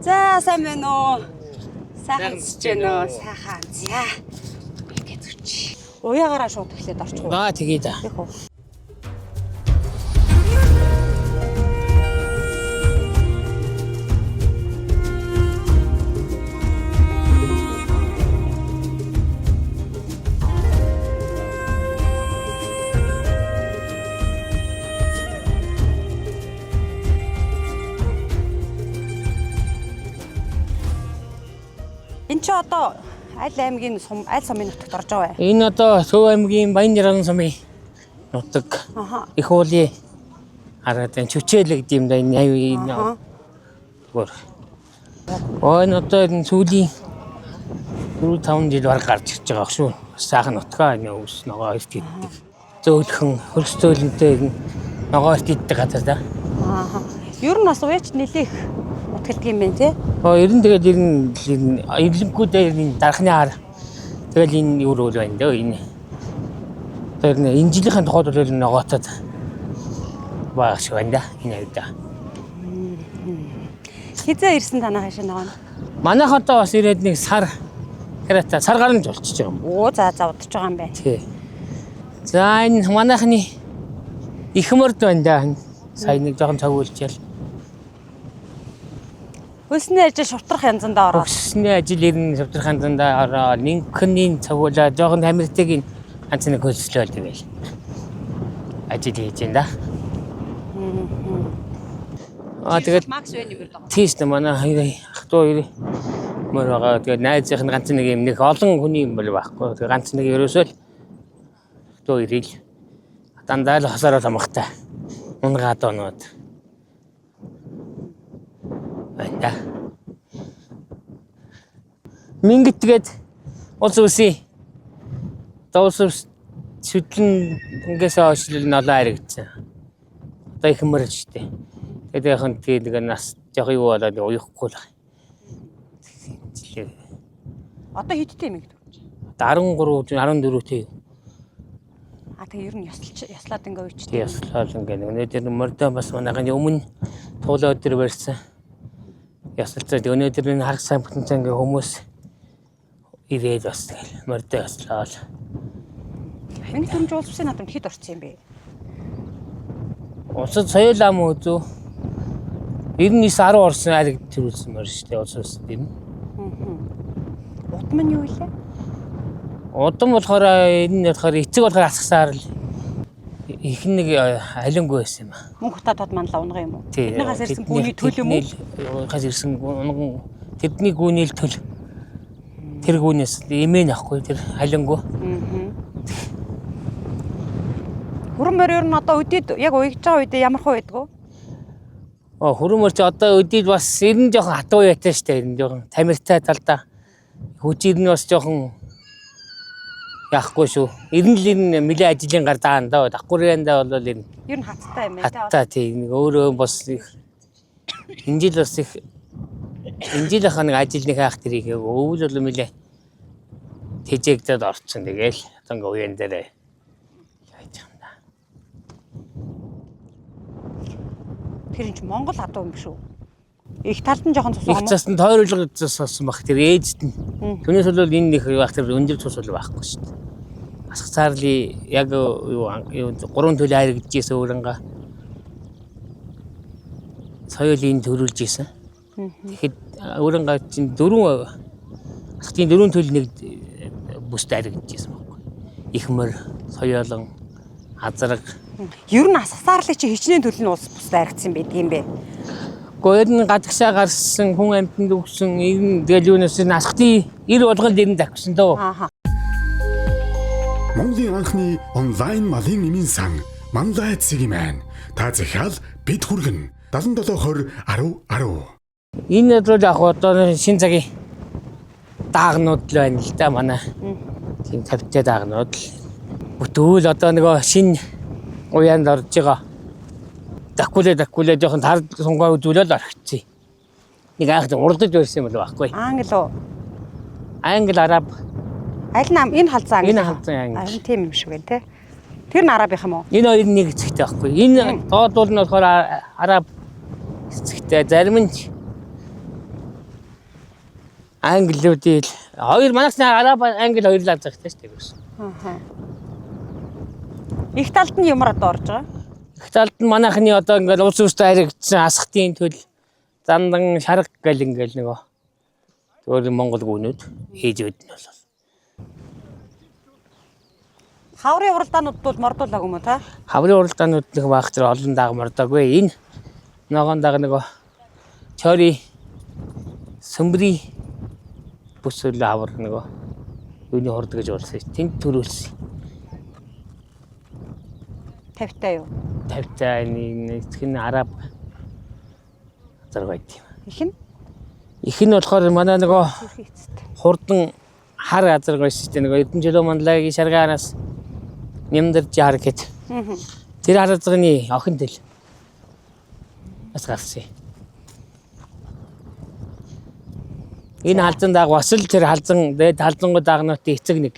За сайн байна уу? Сайхан ч гэнэ үү? Сайхан. За. Ингээд зүч. Уяагаараа шууд эхлээд орчих уу? Тэгээ да. Их үү. Энд чи одоо аль аймгийн аль сумын нутагт орж байгаа вэ? Энэ одоо Төв аймгийн Баянжирган сумын нутаг. Их уулын хараад энэ Чүчээлэг гэдэм да энэ 80 гөр. Энэ одоо энэ сүүлийн 4-5 жил баг гарч ирж байгаа шүү. Сайхан нутгаа энэ өвс ногоо ирт иддэг. Зөөлхөн хөрс зөөлөнтэй ногоо ирт иддэг газар да. Ер нь бас уяач нэлээх утгалдаг юм байна тий. Ер нь тэгээд эрлэнгүүдээ энэ дарахны хар тэгэл энэ юу рүү байна дөө энэ. Тэр энэ жилийнхэн тухайд бол ногоотод баг шиг байна да энэ авда. Хизээ ирсэн танаа хашаа ногоо. Манайх одоо бас ирээд нэг сар хэрэг сар гарч болчихж байгаа юм. Оо за удаж байгаа юм байна. Тий. За энэ манайхны их мөрд байна да. Сайн нэг жоохон цаг үлчээл. Хөлсний ажил шутрах янзандаа ороо. Хөлсний ажил ирнэ шутрах янзандаа ороо. Нинхний цагуулаа жоохон хамиртыг ганц нэг хөлслөөл тэгэл. Ажил хийж байна да. Тэгээд Макс байна юм байна. тийш тэ манай ах トゥ мөр байгаа. Тэгээд найзынх нь ганц нэг юм нэг олон хүний юм бол байхгүй. Тэгээд ганц нэг ерөөсөө л ах トゥ ирэл. Дандаа л хасаараа тамхтай. Унгаад оноод. Анда. Мингэт тэгээд улс үсий. Тоосс сүтлэн ингээс оошлол нолоо харагдсан. Одоо их мөрж штэ. Тэгээд яхан тэгээд нас жоох юу болоод уяхгүй л. Одоо хэдтэй юм гэдэг. 13 14-тэй. Тэгээ ер нь яслаад ингээ үйч. Яслаад ингээ өнөөдөр мордоо бас манайхын өмнө туулаа өдөр барьсан. Ясалцаад өнөөдөр энэ харах сайн бүтэнцэн ингээ хүмүүс ирээд бас тэгэл мордоо яслаад. Харин дүнж улсын надад хэд орсон юм бэ? Улсад соёлаа мөн үзүү. 99-10 орсон ариг төрүүлсэн мөр штэ улсаас тийм. Удам нь юу вэ? Удам болохоор энэ болохоор эцэг болохоор асгасаар л их нэг алингүй байсан юм аа. Мөнх хатад манлаа унгах юм уу? Тэднээс ирсэн гүний төл юм уу? Хас ирсэн унган тэдний гүний л төл. Тэр гүнээс эмээ нахгүй тэр алингүй. Хүрэн морь нь одоо өдөөд яг уягж байгаа үед ямар хөө байдаг вэ? Хүрэн морь чи одоо өдөөд бас эрен жоохон хатуу яатай штэ эрен жоохон тамиртай талдаа. Хүчээр нь бас жоохон яахгүй шүү. Эрен л энэ мөлий ажлын гар даанда даггуурында бол энэ ер нь хаттай юм байна тий. Хаттай тий нэг өөрөө бас их энэ жил бас их энэ жил ах нэг ажлын хаах тэрийг өвөл бол мөлий тэжээгдэд орцсон тэгэл одоо уян дээрээ яаж юм да. Тэр энэ Монгол хатуу юм шүү. Их талд нь жоохон цус юм. Их цаснд тойруулга цусан баг тэр ээжд нь. Түүнээс бол энэ их баг тэр өндөр цус бол байхгүй шүү дээ. Асгацаарли яг юу 3 төлөө харагдчихсэн өөрөнгө соёлын төрүүлж исэн. Тэгэхэд өөрөнгө чинь 4 асгатын 4 төлөв нэг бүст харагдчихсэн байхгүй. Их мөр, соёолон, азраг. Ер нь асгацаарлыг чи хичнээн төлөв нь улс бусдад харагдсан байдаг юм бэ? Гойр нь гадагшаа гарсан хүн амьтанд өгсөн энэ тэгэл юунаас энэ асгатын 90 болгонд ирэн давхсан дөө. Монголын анхны онлайн малын эмийн сан Манлай Цэгмэн та захиал бид хүргэн 7720 1010. Энэ өдрөө яг одоо шин цагийн даагнууд л байна л да манай. Тийм тавтай даагнууд л. Бүтүүл одоо нөгөө шин уяанд орж байгаа. Даккулэ жоохон тар сунгай үзүүлэл орчихъя. Нэг айхад уралдаж байсан юм бол байхгүй. Англи уу? Англи, араб. Аль нам энэ халзаа англи. Энэ халзаа англи. Харин тийм юм шиг байна те. Тэр нь арабийнх юм уу? Энэ хоёр нэг хэсэгтэй байхгүй. Энэ доод бол нь болохоор араб хэсэгтэй, зарим нь англиудын хоёр манайс араб англи хоёрлаа загтай шүү дээ. Аа. Их талд нь ямар одоо орж байгаа? Их талд нь манайхны одоо ингээл улс үстэй харигдсан асхтын төл зандан шарга гэл ингээл нөгөө өөр Монгол гүнүүд хийж өгд нь бол. Хаврын уралдаанууд бол мордуулаагүй юм уу та? Хаврын уралдаанууд нэг баах зэрэг олон дааг мордоогүй. Энэ ногоон дааг нөгөө чори сөмбри бүсэл хавар нөгөө юуны хорд гэж уулсан. Тэнд төрүүлсэн. 50-таа юу? 50-таа нэг хэн араб зэрэг байд юм. Их нь? Их нь болохоор манай нөгөө хурдан хар азар байсан чинь нөгөө Эрдэнэжлөө манлагийн шаргаараас нэмдэрч хар гэд. Тэр хар азрын охин тэл. Бас гарсан. Энэ халзан дааг бас л тэр халзан дээд халзангууд даагнуудын эцэг нэг.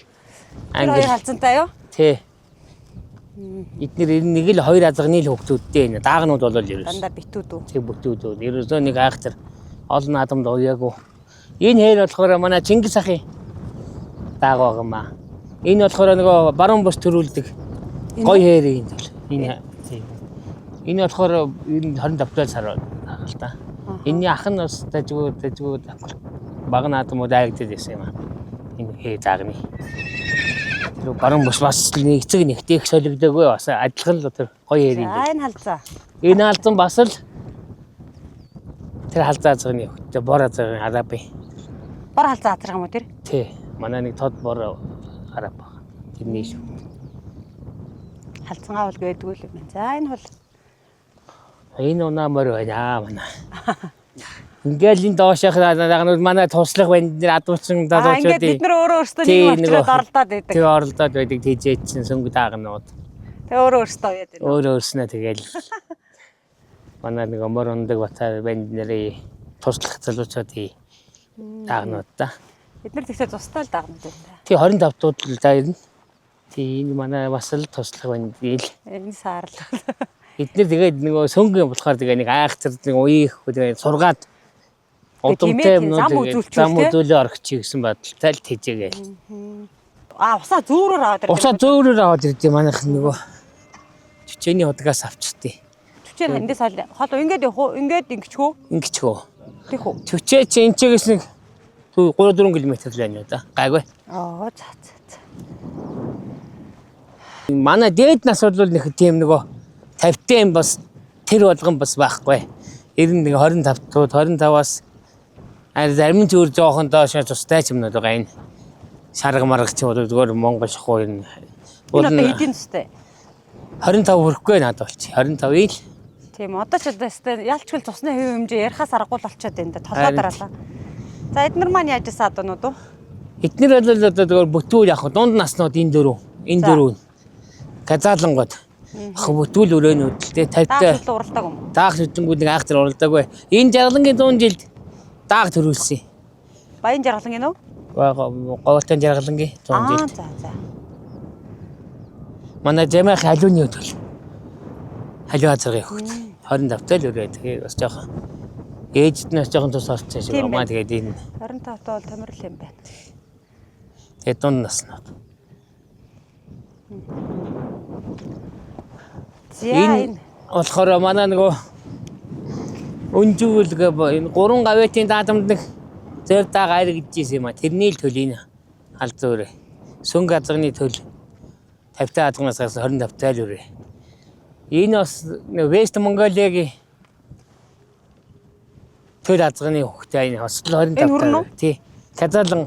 Тэр хоёр халзантай юу? Тий. Эдгээр нэг л хоёр азрын л хөвгтүүдтэй энэ даагнууд бол ерөөс. Дандаа битүүд үү? Тэг бүтүүдүүд ерөөсөө нэг айхтар олон адамд уяагүй. Энэ хээр болохоор манай Чингис ахын дааг байгаамаа. Энэ болохоор нөгөө баруун бус төрүүлдэг гой хээр юм л. Энэ болохоор энэ 25 сар байгаа л та. Энийн ах нь бас дажгүй баг наадмууд айгддаг байсан юм аа. Энэ хээ заагны. Тэр баруун бус бас нэг эцэг нэгтэй их солигдоогүй бас адилхан л тэр гой хээр юм. За энэ халзаа. Энэ халзан бас л тэр халзаа зэгний хөтө бор азрын арабын. Бор халзаа азрах юм уу тэр? Тий. Манай нэг тод бор араб. Тэрний шүү. Халзангаа бол байдгүй л юм. За энэ бол энэ унаа мөр байна манай. Ингээл энэ доошох дагнууд манай туслах банд нэр адуучин ингээд бид нар өөрөө өөрсдөө нэг очроод оролдоод байдаг. Тэг оролдоод байдаг тийжээ чинь сөнгө даагнууд. Тэг өөрөө өөрсдөө яа гэдэг. Өөрөө өөрснөө тэгэл манай нэг мөр ундаг батар банд нэрээ туслах залуучуудын даагнууд та. Бид нар тэгсээ тустай л даагнууд байна. Тий 25 дуудлал да ирнэ. Тий энэ манай бас л туслах банд ил. Энэ саарл. Эдгээр тэгээд нөгөө сөнгө болохоор тэгээ нэг айхтар нэг уйх тэгээ сургаад удамтай юмнууд зам үзүүлээ орчих гэсэн бодолтой л тэжээгээл. Усаа зөөрөөр аваад ирдэг. Усаа зөөрөөр аваад ирдэг манайх нөгөө чүчээний удагаас авчиртыг. Чүчээ эндээс хол ингээд ингэчхүү. Ингэчхүү. Тийх үү. Чүчээ чи энэ чигээс нэг 3-4 км л байна уу да. Гайгүй. Оо за. Манай дээд нас бол нэг тийм нөгөө 50-тай юм бас тэр болгон бас байхгүй. 25 25-аас зарим зүгээр жоохон доош тустай ч юмнууд байгаа энэ. Шарга маргач зүгээр Монгол шахуу юм. Энэ одоо эдийн тустай. 25 хүрэхгүй надад болчих. 25 ил. Тийм одоо ч одоо ялчгүй цусны хэв хэмжээ ярихаас аргагүй болчиход байна да. Толгой дараалаа. За эднэр маань яаж ийсэн адуунууд уу? Эднэр бол одоо зүгээр бүтүүл яг дунд наснууд энэ дөрөв. Газаалангууд. Бүтүүл өрөөнүүд л те 50-тай. Даах уралдааг юм. Даах нүдэнгүүд нэг айхтар уралдаагүй. Энэ жаргалангийн 100 жилд дааг төрүүлсэн. Баян жаргалангийн үү? Говьтон жаргалангийн 100 жилд. За. Манай жамах халууны өдөл. Халуу азрын хөвгт. 25-тай л өрөө. Тэгээ бас жоохон ээжд нь бас жоохон тус орчихсон шиг байна. Тэгээд энэ 25-таа бол томирл юм байна. Тэгээд дунд наснууд. Энэ болохоор манай нөгөө өнжүүлгээ энэ 3 гавьтын даадамд нэг зэр дааг айр гэж ийсэн юм а. Тэрний л төлийг халзан өрөө. Сөнгө азрын төл 50-тай азгнаас 25-тай л өрөө. Энэ бас Вест Монголиагийн төл азрын хөхтэй энэ бас 25-тай. Тий. Казалан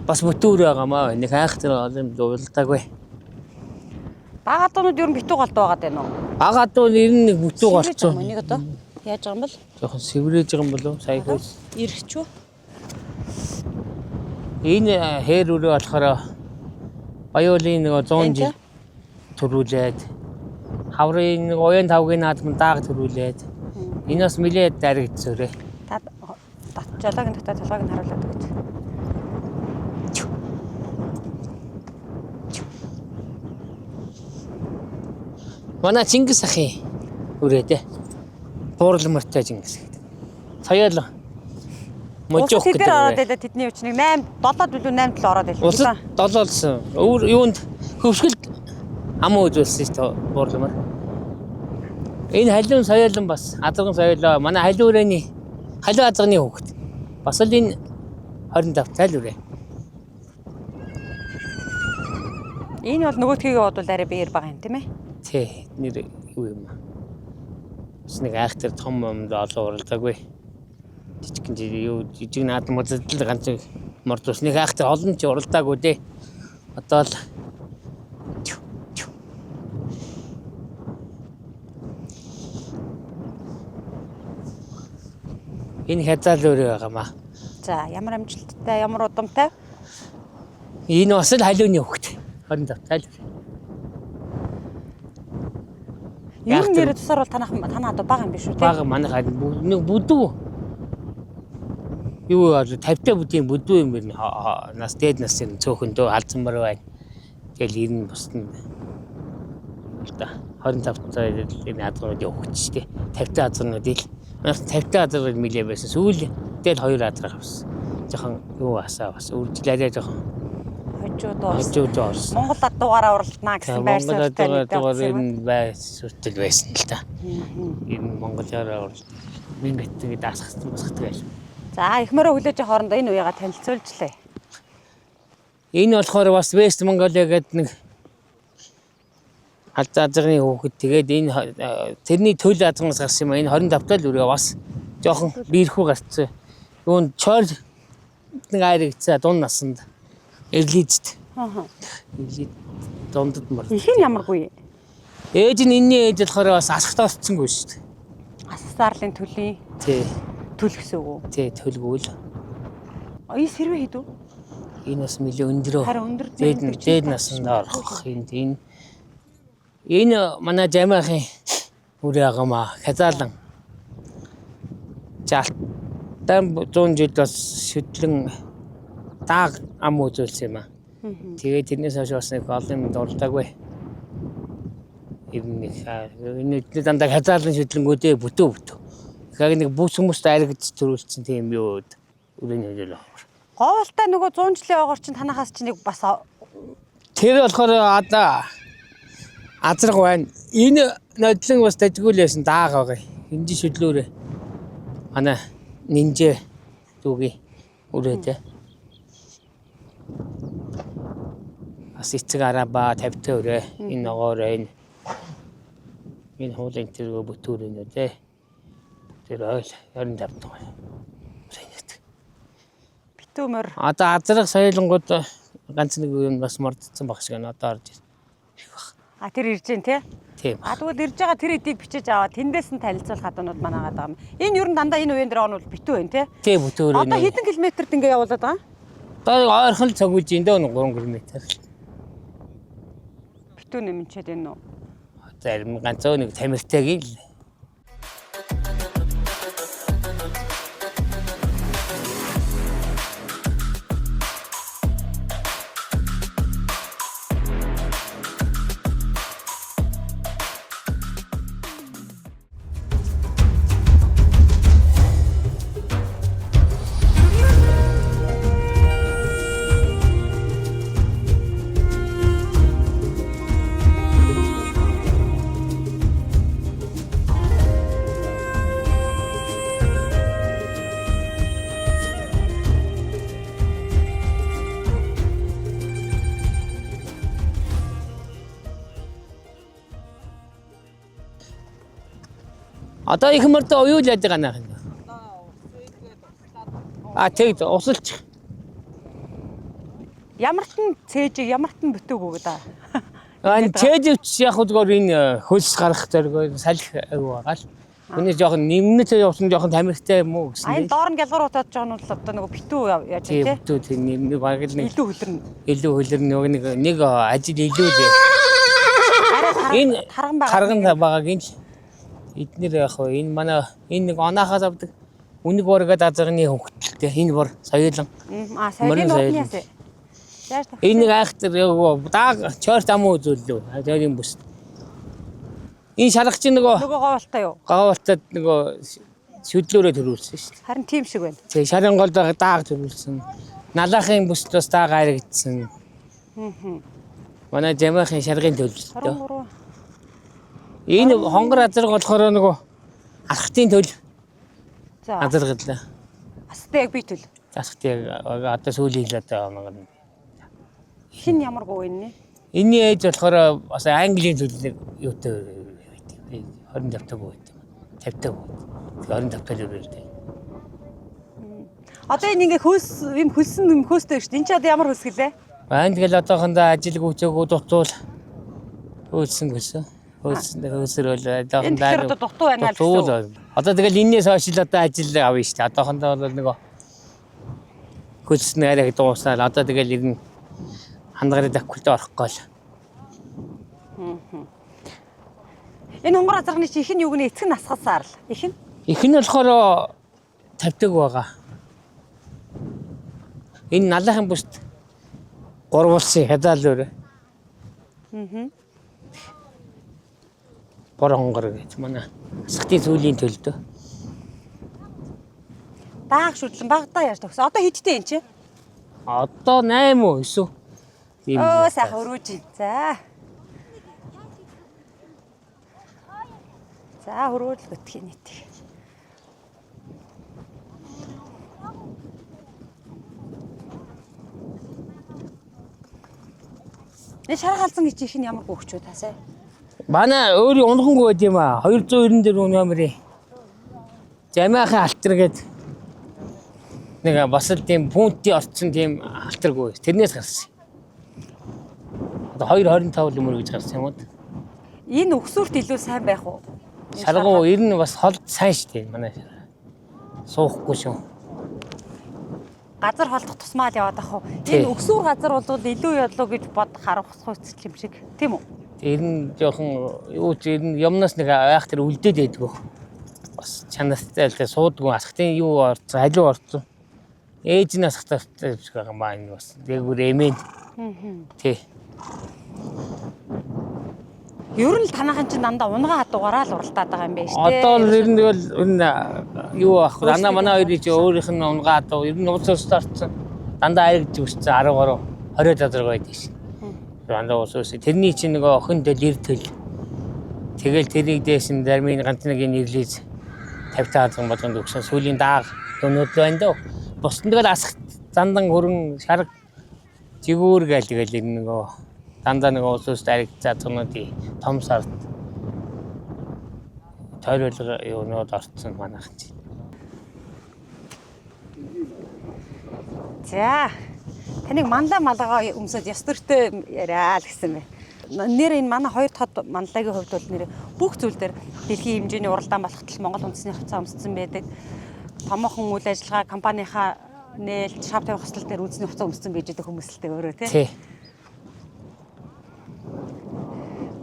бас бүтүүр байгаамаа. Нэг айхтар олон дуулдаагүй. Бага адуунууд ер нь битүү голд байгаад байна уу? Бага адуун ер нь нэг бүтүү голцсон. Энийг одоо яаж байгаа юм бол? Жохон сэврээж байгаа юм болов сая хөөс. Ирхчүү. Энэ хээр өрөө болохоор Баяуулын нэг 100 жил төрүүлээд хаврын нэг уян тавгийн наадмын дааг төрүүлээд энэ бас нэлээд даригдсөөрэ. Та жолоогийн дотор толгойг нь харуулдаг гэж. Манай Чингис ахын үрээдэ. Буурал мөртэй Чингис гэдэг. Саяал можох Тэд гэдэг. ороод байлаа тэдний хүчнийг 8 7 билүү 8 төл ороод байлаа. Улсад 7 болсон. Өөр юунд хөвсгөл амуу үзүүлсэн шүү дээ буурламаар. Энэ халиун соёлон бас азарган соёлоо манай халиун өрөөний халиун азарганы хүүхэд. Бас л энэ 25 тайл үрээ. Энэ бол нөгөөдхийгээ бодвол арай биер байгаа юм тийм ээ. Тий, нэр юу юм аа. Бас нэг айхтар том юмд олон уралдаагүй. Жижиг юу жижиг наадам үзэл ганц мордус нэг айхтар олон ч уралдаагүй дээ. Одоо л энэ хязгаал өөрөө байгаа маа. За ямар амжилттай ямар удамтай. Энэ бас л халиуны хүүхэд. 25 тайл. Ер нь нэр тусаар бол танаа одоо бага юм биш үү те? Бага манайх нэг бүдүү. Юу 50-та бүдийн бүдүү юм байна. Нас дээд насын цөөхөндөө алдсанмар байна. Тэгэл ирнэ бусна. 25 тайл энэ азрууд явах ч тий. 50-та азрууд ил. Манайх 50-та азрууд мэлээ байсан. Сүүл тэгэл 2 азраг авсан. Жохон юу асаа бас үржлээрээ жохон хожууд орсон. Монгол адуугаараа уралдана гэсэн байр суурьтай энэ байр суурьтай байсан л та. Энэ Монголоор уралдана. Мингэт даасгсан босгодог байл. За ихмээрөө хүлээж авах хоорондоо энэ үеига танилцуулжлаа. Энэ болохоор бас Вест Монголиа гэдэг нэг алзаа азрын хүүхэд тэгээд энэ тэрний төл азраас гарсан юм. Энэ 25 тал үрээ бас жоохон биерхүү гарцсан. Юунд чор нэг айрагцаа дунд насанд эрлийдт. Эрлийд дундад мар. Их нь ямаргүй. Ээж нь энэний ээж болохоор бас асах тооцсонгүй шүү дээ. Асаарлын төлийн Тий. төл гэсэн үг үү? Тий, төлгүүл. Энэ сэрвэ хийдүү? Энэ бас нэлээ өндрөө. Харин өндөр дээд насанд орох энэ манай жамаахын үрээ агамаа хязаалан. Жалтан 100 жил бас шүтлэн дааг ам үзүүлсэн юм аа. Тэгээд тэрнээс хойш бас нэг олон юм дурдаагүй. Энэ дандаа хязаалан шүтлэнгүүдээ бүтөө. Тэгэхээр нэг бүс хүмүүст аригдж төрүүлсэн тийм юу үрээний хөлөө. Говьлтай нөгөө 100 жилийн ойгоор чинь танахаас чинь нэг бас тэр болохоор одоо азраг байна. Энэ нодлон бас дажгуулсэн дааг байгаа. Энд шүдлөөрэ. Манай нинжэ дүүгийн үрээтэй. Бас эцэг арабаа 50 та өрөө энэ ногоороо энэ хуулын тэргөө бүтүүр энэ дээ. Тэр ойл 25 тоо. битүүмөр. Одоо азраг соёлонгууд ганц нэг юм бас мордсон баг шиг одоо орж ирсэн. А тэр ирж гин тий? Тийм. Тэгвэл ирж байгаа тэр эдийг бичиж аваад тэндээс нь танилцуулах хадуунууд манаагаад байгаа юм. Энэ ер нь дандаа энэ үеийн дээр он бол битүү байна тий? Тий бүтүүр Одоо хэдэн километрт ингээ явуулаад байгаа? Одоо ойрхон л цогулж энэ 3 км. Битүү нэмчээд байна уу? Зарим ганцөө нэг тамиртайг л. Одоо их мөртөө уюул яаж байгаа наа. Тэгд усалч. Ямарт нь цээж, ямарт нь бүтээгүй да. Цээжвч яг хөдгөр энэ хөлс гарах зэрэг салхи байгаа л. Үний жоохон нэмнэтэй явсан жоохон тамиртай юм уу гэсэн. Энэ доор нь гялгар утаад байгаа нь бол одоо нөгөө битүү яаж тий? Битүү тийм нэг баг л нэг илүү хөлөрнө. Илүү хөлөрнө нэг ажил илүү л. Энэ харган багагийн эднэр яг хөө энэ манай энэ нэг оноохоос авдаг үнэг ургаад азарганы хөвгтөлтэй энэ бор соёлон. Соёлын нотны ясэ. Энэ нэг айхтар дааг чорт амуу үзүүллээ. Тэрийн бүс. Энэ шарах чинь нөгөө говьлтай юу? Говьлтад нөгөө шүдлөөрөө төрүүлсэн шүү дээ. Харин тийм шиг байна. Тэгээ шарын голд дааг төрүүлсэн. Налахын бүст бас дааг харагдсан. Манай жамаахын шаргын төлөлтөө. 23. Энэ хонгор азарга болохоор нөгөө алхтын төл За. азаргалаа. Астыг би төл. Засхтыг одоо сүүлийн хил одоо нэг. Хин ямар гоо энэ? Энийн ээж болохоор бас Английн төлөв юутай байдаг. 25 таг байт. 50 таг. 25 таг байдаг. Одоо энэ ингээ юм хөлсөн юм хөөстэй шүү дээ. Энд чи одоо ямар хөлс гэлээ? Баан тэгэл одоохондоо ажил гүйцээгүү дутуул хөлсөн гэсэн. Хөлсөр бол Энэ тэгэхээр одоо дутуу байна л гэсэн. Одоо тэгэл энээс хойш л одоо ажил авна шүү дээ. Одоохондоо бол нөгөө хөлсөн арай дуусаад одоо тэгэл ирнэ хандгарын дакулд орох гол. Энэ хонгор азарганы чи их нь юуг нь эцэг насгасаар л. Их нь? Их нь болохоор 50 таг байгаа. Энэ налахын бүст 3 улсын хязаал өөр. Бор хонгор гэж манай асхтын сүүлийн төлдөө. Дааг шүтлэн багтаа яаж төгсөн. Одоо хидтэй энэ чи? Одоо 8 уу 9. Тийм. Оо сайхан өрөөж байна. За өрөөл гүтгий нийт. Энэ шаргалзан гэж их нь ямар хөөгч үү тасаа? Манай өөрийн унхангүй байд юм аа. 294 номерын. Жамаахын алтар гээд нэг бас л тийм пунктийн орцсон тийм алтаргүй. Тэрнээс гарсан. Одоо 225 л өмөр гэж гарсан юм уу? Энэ өксүрт илүү сайн байх уу? Шаргуу ер нь бас хол сайн штэ манай. Суухгүй шүү. Газар холдох тусмаа л яваад ах уу. Энэ өксүр газар бол илүү ядлуу гэж бод харах хүсэл юм шиг. Тийм үү? Тэр нь жоохон юу ч ер нь юмнаас нэг айх тэр үлдээд байдгүй. Бас чанастай л суудгүй асхтын юу орцсон, халиу орцсон. Ээж нь асхтаа байгаа юм аа энэ бас. Дээгүүр эмээ. Тий. Ер нь танайхан чинь дандаа унгаа хадуугаараа л уралдаад байгаа юм байна шүү дээ. Одоо ер нь бол энэ юу ах вэ? Ана манай хоёрын чи өөрийнх нь унгаа хадуу ер нь уус орцсон. Дандаа айгдж өссөн 13 20 задраг байдаг шин. Дандаа уус тэрний чинь нөгөө охин дэл иртэл. Тэгэл тэрийг дээсэн дармын ганц нэг нэрлэж 50 таазан болгонд өгсөн сүүлийн дааг өнөд байна дөө. Бусдын тэгэл асах зандан хөрөн шарга жигүүр гээл тэгэл нөгөө дандаа нэг уус даригцаа цонодын том сард тойрол юунууд орцсон манайх чинь. За. Таныг малгаа өмсөд ёс төртэй яриа л гэсэн бэ. Нэр энэ манай хоёр тод манлагийн хувьд бол нэр бүх зүйл дээр дэлхийн хэмжээний уралдаан болохтол Монгол үндэсний хувьцаа өмссөн байдаг. Томоохон үйл ажиллагаа компанийнхаа нээлт шав тавих хөсөл дээр үндэсний хувьцаа өмссөн байж байгаа хүмүүсэлтэй өөрөө тий.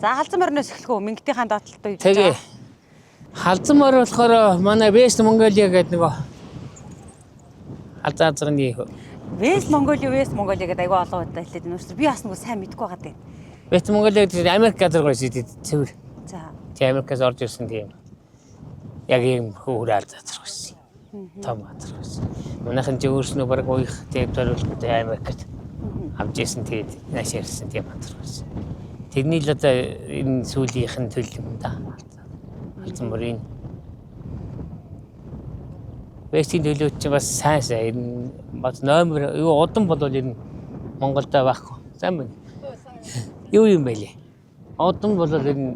За халзан морноос эхлэх үү? Мингтийнхаа доотлолтой юу? Тэгээ. Халзан морь болохоор манай West Mongolia гэдэг нөгөө алзаа азганы West Mongolia гэдэг айгүй олон удаа хэлээд байна шүү. Би бас нөгөө сайн мэдгүй байгаа дээ. West Mongolia гэдэг Америк газар гоё шүү дээ. Цэвэр. За. Тийм Америкаас орж ирсэн тийм. Яг юм хөөрэ алзаа газар байсан. Том газар байсан. Манайхан ч өөрснөө баг уйх тийм зориулттай Америкт авч ирсэн тэгээд нааш ирсэн тийм газар байсан. Тэрний л одоо энэ сүүлийнх нь төл юм да. Халзан морийн Вестийн төлөвч чинь бас сайн ер нь бас номер юу удан болвол ер нь Монголд байхгүй. Сайн байна. Юу юм бэ лээ? Удан болвол ер нь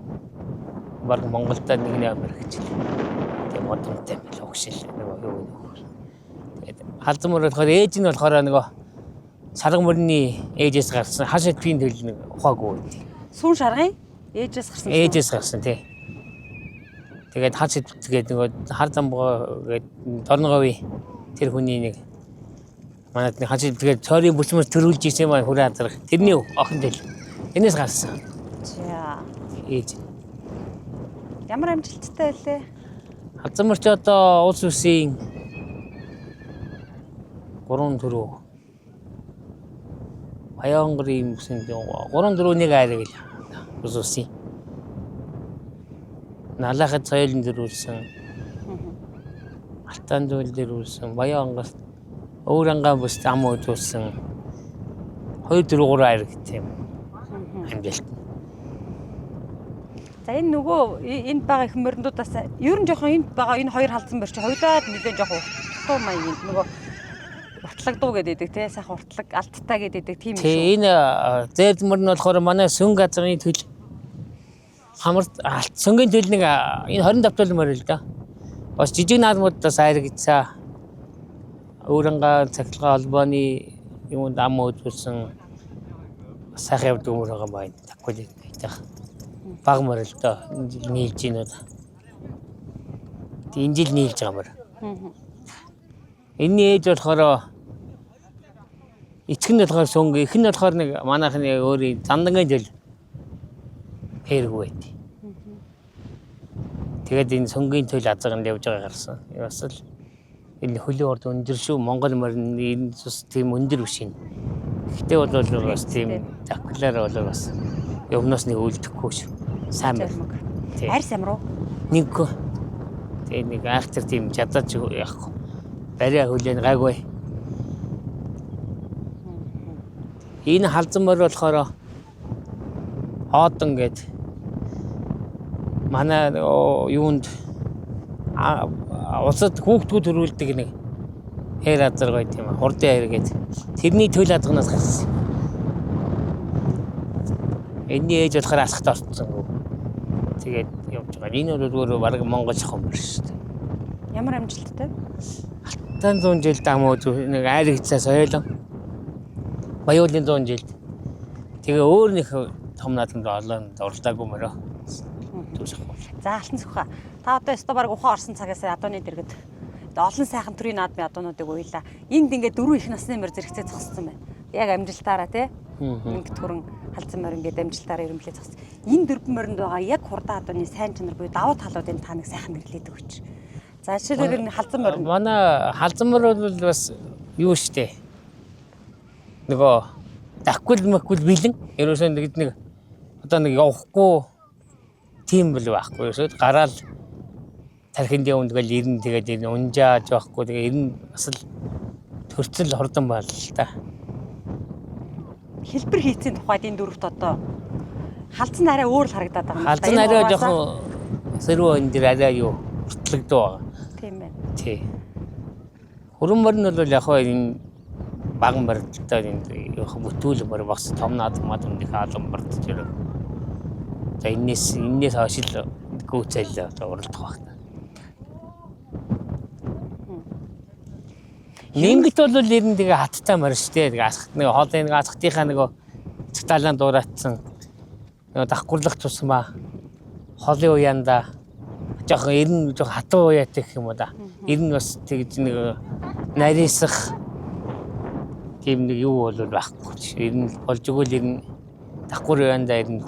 баг Монголд нэг номер гэж. Тийм удамтай байл өгшил нөгөө юу. Тэгээд халзан морь болохоор ээж нь болохоор нөгөө сарга мөрний ээжээс гарсан хаш эдгийн төл нэг ухаагүй. Сүүн шаргын ээжээс гарсан. Ээжээс гарсан тий. Тэгээд хаш эдгээд нөгөө хар замбгаа гээд дорногови тэр хүний нэг манайд нэг хаш эдгээд цорын бүсмэс төрүүлж ирсэн маа хүрээ азрах. Тэрний охин тэл. Энэс гарсан. За. Ээж. Ямар амжилттай байлээ? Халзан морь ч одоо улс үсийн 3-4 Баянгарын бүсэнд 3-4-1 айраг л улс үсийн налахад соёлын дөрүүлсэн. Алтан зүйлээр үлсэн Баян ангаас өөр ангаа бүс ам үзүүлсэн 2-4 хайр гэх юм амжилт. За энэ нөгөө энд байгаа их мөрөндүүдээс ер нь жоохон энд байгаа энэ хоёр халдсан барь чи хоёулаа нэлээд жоохон уртлагдуу маяг нөгөө уртлагдуу гэдэг тий сайхан уртлаг алттай гэдэг тийм юм шүү. Тий энэ зээлмөр нь болохоор манай сүн газрын төл хамар сүнгийн төл нэг энэ 20 давтуулмаар л да. Бас жижиг наадмуудаас айргицаа өөрөнгө цахилгаан холбооны юунд ам үзүүлсэн сайхан явдаг юм байгаа байна. Такгүй гэдэг. Баг мөр л доо нийлж ийн үү. Энэ жил нийлж байгаа мөр. Энийн ээж болохоор эцэг нь болохоор сүнг, их нь болохоор нэг манайхны өөрийн зандангийн жил хэрэг байд. Тэгээд энэ сүнгийн төл азарганд явж байгаа гарсан. Бас л энэ хөлийн урд өндөр шүү. Монгол морин энэ тийм өндөр биш юм. Гэтэ бол бас тийм такулаар бол бас юмнаас нэг үлдэхгүй шүү. Сайн байна. Арьс ямар уу? Нэггүй. Тэгээ нэг айхтар тийм чадаач яахгүй. Бариа хүлээн гайгүй. Энэ халзан мөр болохоор хоодон гээд манай юунд усад хүүхдүүд төрүүлдэг нэг хэр азар гоё тийм хурдан хайр гээд тэрний төл адганаас гарсан. Энийн ээж болохоор алхад орцсон. Тэгээд явж байгаа. Энэ бол өөрөө баг Монгол шахам байна шүү дээ. Ямар амжилттай? Алтан 100 жил дам үү нэг айр хцаас ойлон. Баяуулын 100 жил. Тэгээ өөр нэг том наадамд орлоогүй мөрөө. За алтан цохоо. Та одоо өстө баг ухаан орсон цагаас адууны дэргэд олон сайхан төрлийн наадмын адуунуудыг уйлаа. Энд ингээд 4 их насны мөр зэрэгцээ зогссон байна. Яг амжилтаараа тий. Ингээд төрөн халзан морин гэдэг амжилтаараа ирэмблээ зогссон. Энэ 4 моринд байгаа яг хурдан адууны сайн чанар буюу давуу талуудыг та нэг сайхан нэрлээд өгч. За жишээлбэл энэ халзан морин. Манай халзан мор бол бас юу штэ. Нөгөө дакгүй мэкгүй бэлэн. Ерөөсөө нэг одоо нэг явахгүй тийм бол байхгүй. Ерөөсөө гараал тархинд явдгал ирнэ тэгээд энэ унжааж байхгүй. Тэгээд энэ бас л төрцөл хордон байна л та. Хэлбэр хийцийн тухайд энэ дөрөвт одоо халдсан арай өөр л харагдаад байгаа юм. Халдсан арай жоохон сэрүү энэ дэр арай юу уртлагдуу байгаа. Тийм байна. Тий. Хөрөн морин бол яг хаа энэ баг морилтой энэ яг бүтүүл мөр бас том наадмад үндих хаалан мордж ирээ. За энэс хойш л гүйцэл уралдах байна. Нэнгит бол ер нь тэгээ хаттай морь шүү дээ. Тэгээ асхт нэг хоолны нэг асхтынхаа нөгөө цэгталаан дуурайцсан нөгөө давхгүйрлах тусмаа хоолны уяанда жоохон ер нь жоохон хатуу уяатай гэх юм уу да. Ер нь бас тэгж нэг нарийсах тийм нэг юу бол байхгүй. Ер нь болж өгөөл ер нь давхгүйр уяанда ер нь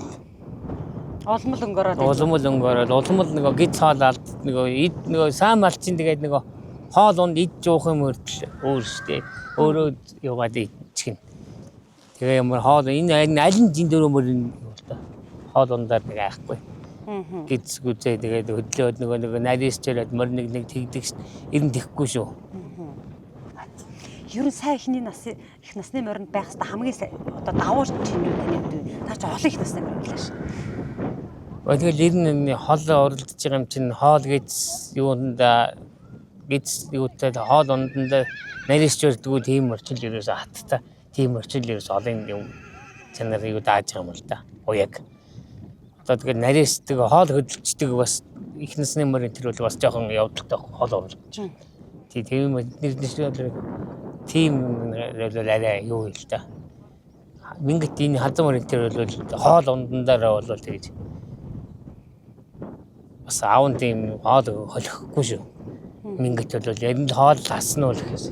Улмал өнгөрөөд. Улмал нөгөө гид хоолоод нөгөө сайн малчин тэгээд нөгөө хоол унд ид жуух юм өртөл өөр штэ. Өөрөө яваад ичгэн. Тэгээ ямар хоол энэ аль нь жин дөрөв мөр хоол ундаар нэг айхгүй. Гидсгүзээ тэгээд хөдлөөд нөгөө нарийсчээд мөр нэг тэгдэг штэ. Ер нь тэхгүй шүү. Ер нь сайн их насны моринд байх хэвээр хамгийн одоо давуу чинүүд таны та ч олон их насны морин гэлээ ш. Тэгэл ер нь хоол уралдаж байгаа юм чинь хоол гэж юунда гэж юутай хоол унданда нарийсч өрдгүү тийм орчил ерөөсө хаттай тийм орчил ерөөсө олон юм чанар юу дааж байгаа юм л да. Уяг. Одоо тэгэл нарийсдаг хоол хөдөлждөг бас их насны морин тэр бол бас жоохон явдалтай хоол уралдаж. Тийм арай юу л да. Мингэт энэ халзан морин тэр бол хоол ундандаараа бол тэгж бас аав тийм хоол холихгүй шүү. Мингэт бол ер нь хоол ласна уу гэхээс.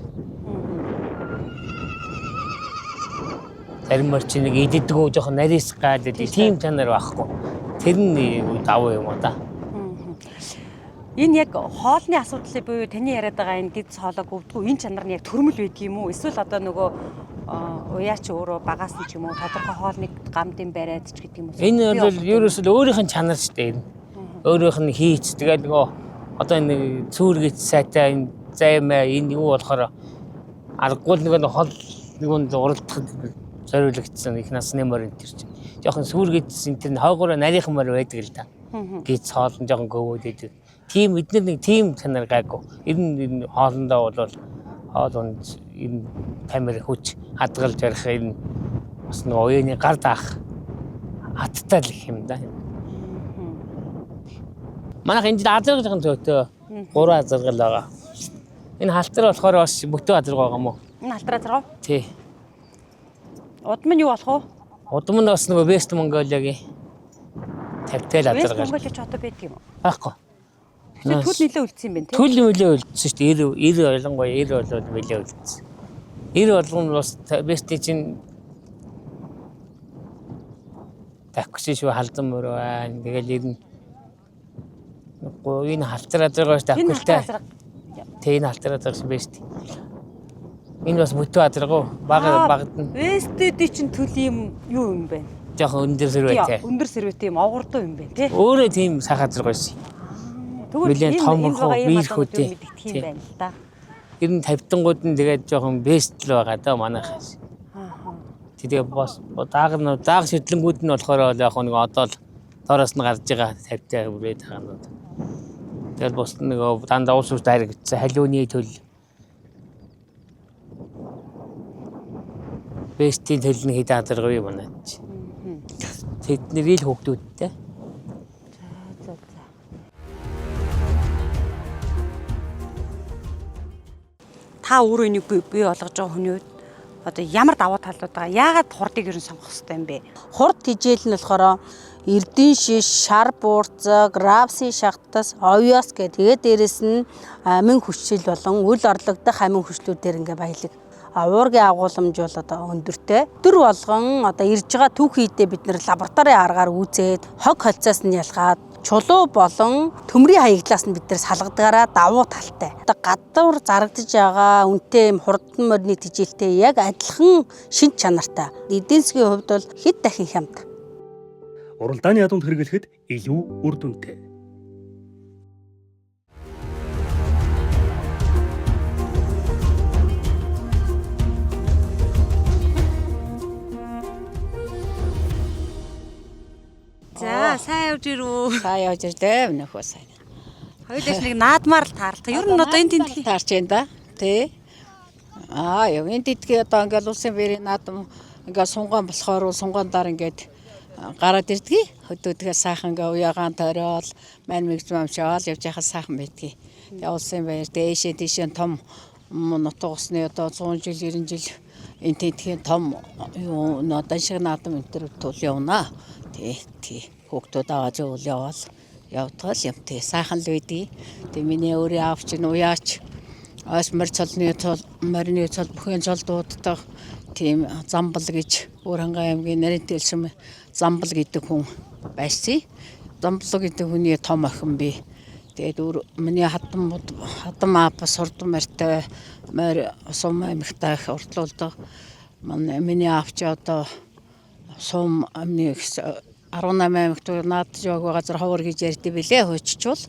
Зарим морч нэг идэгдгүү жоохон нарийс гад тийм чанар байхгүй. Тэр нь давуу юм уу да. Энэ яг хоолны асуудлыг буюу таны яриад байгаа энэ гид хоолойг өвдгүү энэ чанар нь яг төрмөл байдаг юм уу? Эсвэл одоо нөгөө уяач өөрөө багаас нь ч юм уу тодорхой хоолны гамдын бариад ч гэдэг юм уу? Энэ бол ерөөсөө өөрийнх нь чанар шүү дээ. Өөрийнх нь хийц тэгээд нөгөө одоо энэ цүүргэж сайтай энэ займаа энэ юу болохоор аргагүй нэг хол нэгүнд уралдах зориулагдсан их насны морин тэр чинь. Жохон сүргэжсэн тэр хойгоороо нарийнхан морь байдаг л да. Гиз хоолн жохон гөвөөд. Тийм эдгээр нэг тийм чанар гайгүй. Ер нь хоолндоо бол хоолнд энэ камер хүч хадгалж ярих энэ бас нэг оюуны гар даах хаттай л юм да. Манайх энэ азаргал жоохон төөтөө 3 азаргал байгаа. Энэ халтар болохоор бас бүтэн азарга байгаа юм уу? Энэ халтар азарга? Тий. Удам нь юу болох вэ? Удам нь бас нөгөө West Mongolia-гийн 50-tel азарга. West Mongolia ч одоо байдаг юм уу? Байхгүй. Түл нэлээ үлдсэн юм байна тий. Түл нэлээ үлдсэн шүү дээ. 90 ойлгонгой 90 болоод нэлээ үлдсэн. 90 болгон бас West-ийн чинь такси шүү халдан мөр байна. Тэгэл энэ халтар азаргаас такситай. Тэ энэ халтар азаргаас West. Энэ бас бүтэн азарга багад нь. West-д чинь түл юу юм бэ? Жохон өндөр сэрвэтэй. Өндөр сэрвэтэй юм огордоо юм байна тий. Өөрөө тийм сайхан азарга байсан. Нэлээд том биерхүүдээ тийм байна л да. Ер нь 50-тангууд нь тэгээд жоохон бест л байгаа да манайхаас. Тэгээ бас дааг шидлэнгүүд нь болохоор яг нэг одоо л доороос нь гарч байгаа 50-тай бүрээд хаанууд. Тэгээд бос нэг дандаа уус дайрагдсан халиуны төл. Бестийн төл нь хэд азарга вэ манайч. Тэдний л хүүхдүүдтэй. Та өөрөө нэг бий болгож байгаа хүний үед одоо ямар давуу талууд байгаа? Яагаад хурдыг ер нь сонгох хэрэгтэй юм бэ? Хурд хижээл нь болохоор эрдэн шиш, шар буурцаг, рапси шахтас, овёс гэх тэгээд дээрэс нь амин хүчил болон үл орлогдох амин хүчлүүдээр ингээ баялаг. Уургийн агуулмж бол одоо өндөртэй. Өдөр болгон одоо ирж байгаа түүхийдээ бид нэр лабораторийн аргаар үзээд хог холцоос нь ялгаад чулуу болон төмрийн хаягдлаас нь бид нэр салгадгаараа давуу талтай. Одоо гадуур зарагдаж байгаа үнэтэй хурдан морины тижээлтэй яг адилхан шин чанартай. Эдийн засгийн хувьд бол хэд дахин хямд. Уралдааны ядуунд хэрэглэхэд илүү үр дүнтэй. За сайн явж ирүү. Сайн явж ирлээ нөхөө сайн. Хоёулаас нэг наадмаар л таарлаа. Ер нь одоо энэ тентхий таарч байна да. Тэ. Яа, энэ тентхий одоо ингээл улсын бэрийн наадам ингээл сунган болохоор сунгаандаар ингээд гараад ирдгийг. Хөдөөдгөө сайхан ингээ уягаан тойрол, мань мэгзмэм шаал явж яхаа сайхан байдгийг. Тэгээ улсын баяр дээшээ тийшээ том нутаг усны одоо 100 жил 90 жил энэ тентхийн том юу одоо шиг наадам энэ төр тул явна. Тий. Хүүхдүүд аваад явал явтал юм тий. Сайхан л байдгийг. Тэгээ миний өөрөө авч ин уяач ос морины цол бүхэн цол дууддаг тийм замбал гэж Өрхангай аймгийн нарийн тэлшим замбал гэдэг хүн байсан. Замбал гэдэг хүний том охин би. Тэгээд миний хатам апас хурдан мартай морь сум аймагтай уртлуулдаг. Миний авч одоо сум амны 18 аймагт наадж байгаа газар ховор гэж ярьдээ билээ хөөччвол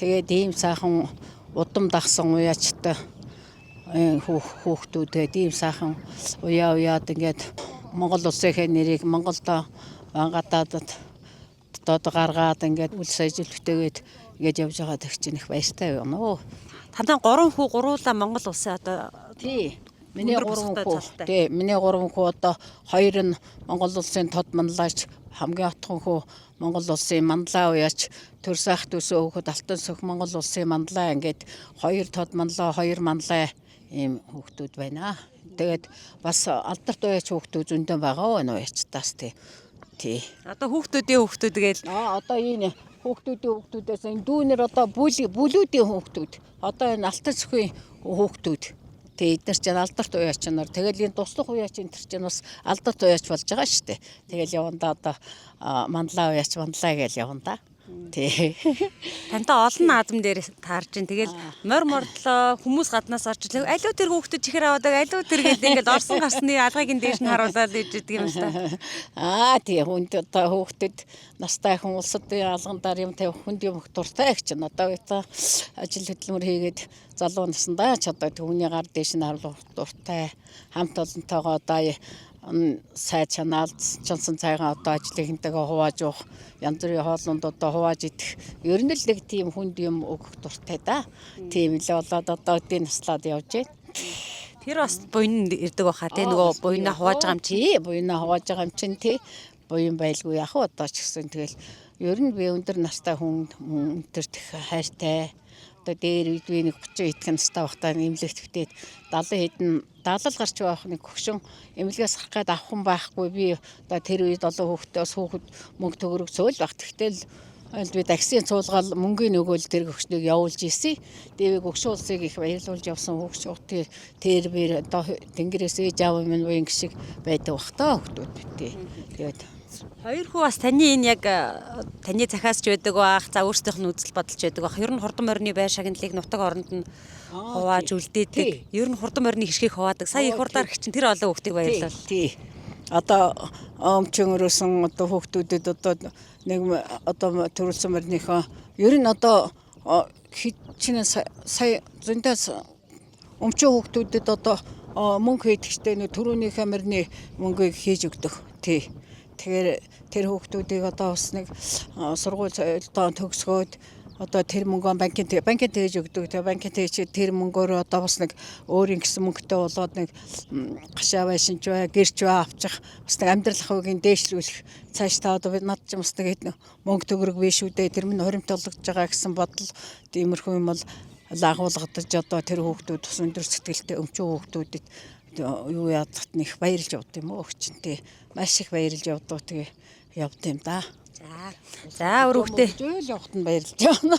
тэгээд ийм сайхан удам дагсан уяачтай хүүхдүүд ийм сайхан уяад ингээд Монгол улсын нэрийг Монголдо гадаадд одоо гаргаад ингээд үл ажиллагтайгээд ингээд явж байгаа гэх чинь их баяртай байна уу. Танаа 3 хүү гуруула Монгол улсын одоо тий. Миний 3 хүү. Тий, миний 3 хүү одоо 2 нь Монгол улсын тод манлаач хамгийн отхон хүү Монгол улсын манлаа уяач төр сайх төсөө хөхөд алтан сөх Монгол улсын манлаа ингээд 2 тод манлаа 2 манлаа ийм хүүхдүүд байна. Тэгээд бас алдарт уяач хүүхдүүд зөндөө байгаа байна уяачтаас тий. Одоо хүүхдүүд гээл одоо энэ хүүхдүүдээс энэ дүүнэр одоо бүлүүдийн хүүхдүүд одоо энэ алтан сөхийн хүүхдүүд эдгээр чинь алдарт уяач нар тэгэл энэ туслах уяач энэ төр чинь бас алдарт уяач болж байгаа шүү дээ. Тэгэл яванда одоо манлаа уяач манлаа гэж яванда. Тий. Тантай олон наадам дээр таарж ин тэгэл мордлоо хүмүүс гаднаас орж ирлээ. Алуу тэр хүүхдүүд чихэр аваадаг алуу тэр гэдэг ингээд орсон гарсны алгыг дээш нь харуулаад иж идэг юм байна. Тий хүнд одоо хүүхдэд настай хүн улсад алгандаар юм тавих хүнд юм дуртай гэж байна. Одоо ята ажил хөдөлмөр хийгээд залуу насндаа ч одоо түүний гар дээш нь харуулах дуртай. Хамт олонтойгоо одоо сайд чанаал чансан цайгаа одоо ажлыг хинтэйгээ хувааж явах янз бүрийн хоолнд одоо хувааж идэх ер нь л нэг тийм хүнд юм өгөх дуртай да. Тийм л болоод одоо өдөө наслаад явж байна. Тэр бас буйн ирдэг баха тий нөгөө буйнаа хувааж байгаа юм чи. Тий буйнаа хувааж байгаа юм чин тий буйн байлгүй яах вэ одоо ч гэсэн тэгэл ер нь би өндөр настай хүн өнтөртөх хайртай. Одоо дээр үедээ нэг 30 хэдхэн настай байхдаа эмнэлэгт хвтээд 70 хэдэн даалал гарч байх нэг хөгшин эмнэлгээс харах гээд авах хүн байхгүй би одоо тэр үед олон хүүхдээс хүүхэд мөнгө төгрөг цөөл баг. Тэгтэл би таксийн цуулгаал мөнгөний өгөөл тэр хөгшнийг явуулж ийсэн. Тэгээ гөгшин улсыг их баярлуулж явсан хөгшөөрт тэр бэр одоо тэнгэрээс ээж аав минь буян гişиг байдаг бах та хүүхдүүд тий. Тэгээд Хоёр хүү бас таны энэ яг таны захиас ч байдаг бах, за өөрсдийнх нь үзэл бодолч байдаг бах. Ер нь хурдан морины байр шагналыг нутаг оронд нь хувааж үлдээдэг. Ер нь хурдан морины хишгийг хуваадаг. Сая их хурдаар их чинь тэр олон хүүхдийг баярлал. Тий. Одоо өмчөнгөрөөсөн одоо хүүхдүүдэд одоо нэг одоо төрүүлсэн морныхоо ер нь одоо хичнээн сая зөндөөс өмчөө хүүхдүүдэд одоо мөнгө хийдэгчтэй нэг төрөөнийхөө морины мөнгийг хийж өгдөг. Тий. Тэгэхээр тэр хүүхдүүдийг одоо бас нэг сургууль төгсгөөд одоо тэр мөнгөө банкнд тэгж өгдөг. Тэгээ банкнд тэгж тэр мөнгөөр одоо бас нэг өөрийн гэсэн мөнгөтэй болоод нэг гашаа байшинч бай, гэрч бай авчих бас нэг амьдрал хавгийн дээшлүүлэх цааш та одоо бид над ч бас нэг мөнгө төгрөг биш үү дээ. Тэр минь хоримтлогдож байгаа гэсэн бодол тиймэрхүү юм бол лагуулгадаж одоо тэр хүүхдүүд бас өндөр сэтгэлтэй өмчөө хүүхдүүдэд юу яадахт нэг баярлж явд юм уу өгчөнтэй маш их баярлж явдаг тэгээ явд юм да. За өрөвхтэй зүйл явахт нь баярлж байна.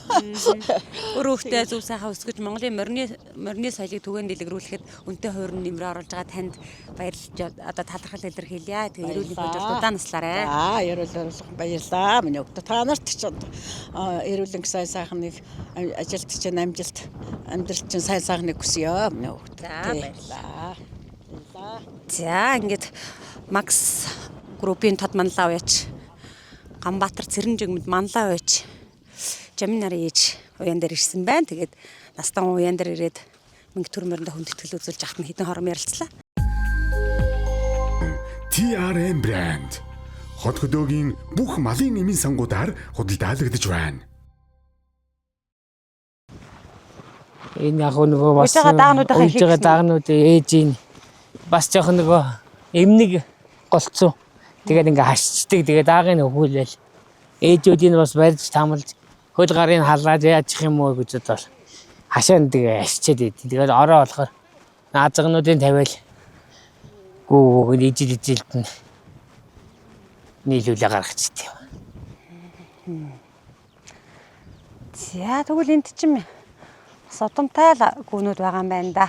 Өрөвхтэй зөв сайхан өсгөж Монголын морины соёлыг түгээн дэлгэрүүлэхэд үнэтэй хувир нь нэмрээ оруулж байгаа танд баярлж одоо талархал илэрхийлье. Тэгээ эрүүл мэндийн бодлого удаан наслаарай. Эрүүл мэндийн баярлаа. Миний өгдө та нарт ч эрүүл мэндийн сайхан нэг ажилт чинь амжилт амьдрал чинь сайн сайхныг хүсье. Миний өгдө. За баярлаа. За ингээд Макс группийн тод манлаа уяач Ганбаатар Цэрэн жигмэд манлаа уяач жамин нарын ээж уяан дээр ирсэн байна. Тэгээд настан уяан дээр ирээд мөнгө төр мөрөндө хүндэтгэл үзүүлж ахт нь хэдэн хором ярилцлаа. TRM брэнд хот хөдөөгийн бүх малын эмийн сангуудаар худалдаалагдж байна. Энэ яг нөгөө бас Уйжгаа даагнуудын ээжийн бас жоохон нөгөө эмнэг голцсон. Тэгээд ингээ хашчдаг. Тэгээд даагийн өгүүлэл ээжүүдийн бас барьж тамалж хөл гарын халаад яачих юм уу гэж бодвол хашаанд тэгээ ашчаад идэв. Тэгээд ороо болохоор наазгнуудын тавиал гүү ижил-ижилд нь нийлүүлээ гаргачихдаг юм. За тэгвэл энд чинь бас удамтай л гүнүүд байгаа юм байна да.